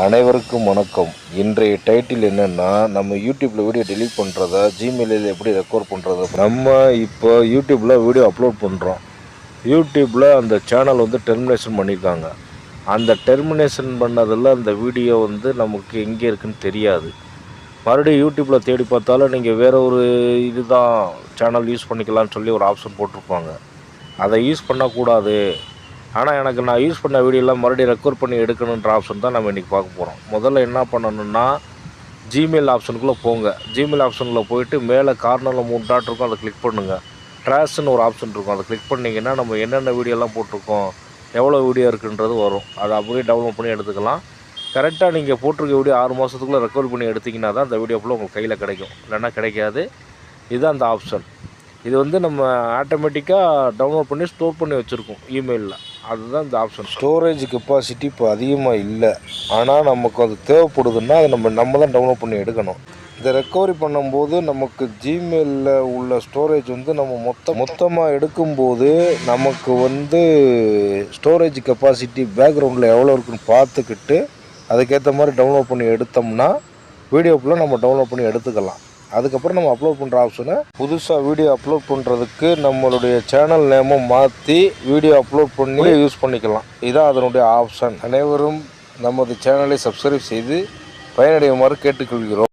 அனைவருக்கும் வணக்கம். இன்றைய டைட்டில் என்னென்னா, நம்ம யூடியூப்பில் வீடியோ டெலீட் பண்ணுறதா, ஜிமெயிலில் எப்படி ரெக்கார்ட் பண்ணுறது. நம்ம இப்போ யூடியூப்பில் வீடியோ அப்லோட் பண்ணுறோம். யூடியூப்பில் அந்த சேனல் டெர்மினேஷன் பண்ணியிருக்காங்க. அந்த டெர்மினேஷன் பண்ணதில் அந்த வீடியோ நமக்கு எங்கே இருக்குதுன்னு தெரியாது. மறுபடியும் யூடியூப்பில் தேடி பார்த்தாலும் நீங்கள் வேறு ஒரு இதுதான் சேனல் யூஸ் பண்ணிக்கலாம்னு சொல்லி ஒரு ஆப்ஷன் போட்டிருப்பாங்க. அதை யூஸ் பண்ணக்கூடாது. ஆனால் நான் யூஸ் பண்ண வீடியோலாம் மறுபடியும் ரெக்கார்ட் பண்ணி எடுக்கணுன்ற ஆப்ஷன் தான் நம்ம இன்றைக்கி பார்க்க போகிறோம். முதல்ல என்ன பண்ணணுன்னா, ஜிமெயில் ஆப்ஷனுக்குள்ளே போங்க. ஜிமெயில் ஆப்ஷனில் போயிட்டு மேலே கார்னரில் 3 டாட் இருக்கும், அதை கிளிக் பண்ணுங்கள். ட்ராஷ்னு ஒரு ஆப்ஷன் இருக்கும், அதை கிளிக் பண்ணிங்கன்னா நம்ம என்னென்ன வீடியோலாம் போட்டிருக்கோம், எவ்வளோ வீடியோ இருக்குன்றது வரும். அதை அப்படியே டவுன்லோட் பண்ணி எடுத்துக்கலாம். கரெக்டாக நீங்கள் போட்டிருக்க வீடியோ 6 மாதத்துக்குள்ளே ரெக்கார்ட் பண்ணி எடுத்திங்கன்னா தான் அந்த வீடியோ ஃபுல்லாக உங்களுக்கு கையில் கிடைக்கும், இல்லைன்னா கிடைக்காது. இதுதான் அந்த ஆப்ஷன். இது நம்ம ஆட்டோமேட்டிக்காக டவுன்லோட் பண்ணி ஸ்டோர் பண்ணி வச்சுருக்கோம் இமெயிலில். அதுதான் இந்த ஆப்ஷன். ஸ்டோரேஜ் கெப்பாசிட்டி இப்போ அதிகமாக இல்லை, ஆனால் நமக்கு அது தேவைப்படுதுன்னா அதை நம்ம தான் டவுன்லோட் பண்ணி எடுக்கணும். இந்த ரெக்கவரி பண்ணும்போது நமக்கு ஜிமெயிலில் உள்ள ஸ்டோரேஜ் நம்ம மொத்தமாக எடுக்கும்போது நமக்கு ஸ்டோரேஜ் கெப்பாசிட்டி பேக்ரவுண்டில் எவ்வளோ இருக்குன்னு பார்த்துக்கிட்டு அதுக்கேற்ற மாதிரி டவுன்லோட் பண்ணி எடுத்தோம்னா வீடியோ ஃபுல்லாக நம்ம டவுன்லோட் பண்ணி எடுத்துக்கலாம். அதுக்கப்புறம் நம்ம அப்லோட் பண்ணுற ஆப்ஷனை புதுசாக வீடியோ அப்லோட் பண்ணுறதுக்கு நம்மளுடைய சேனல் நேமை மாற்றி வீடியோ அப்லோட் பண்ணி யூஸ் பண்ணிக்கலாம். இதுதான் அதனுடைய ஆப்ஷன். அனைவரும் நமது சேனலை சப்ஸ்கிரைப் செய்து பயனடையுமாறு கேட்டுக்கொள்கிறோம்.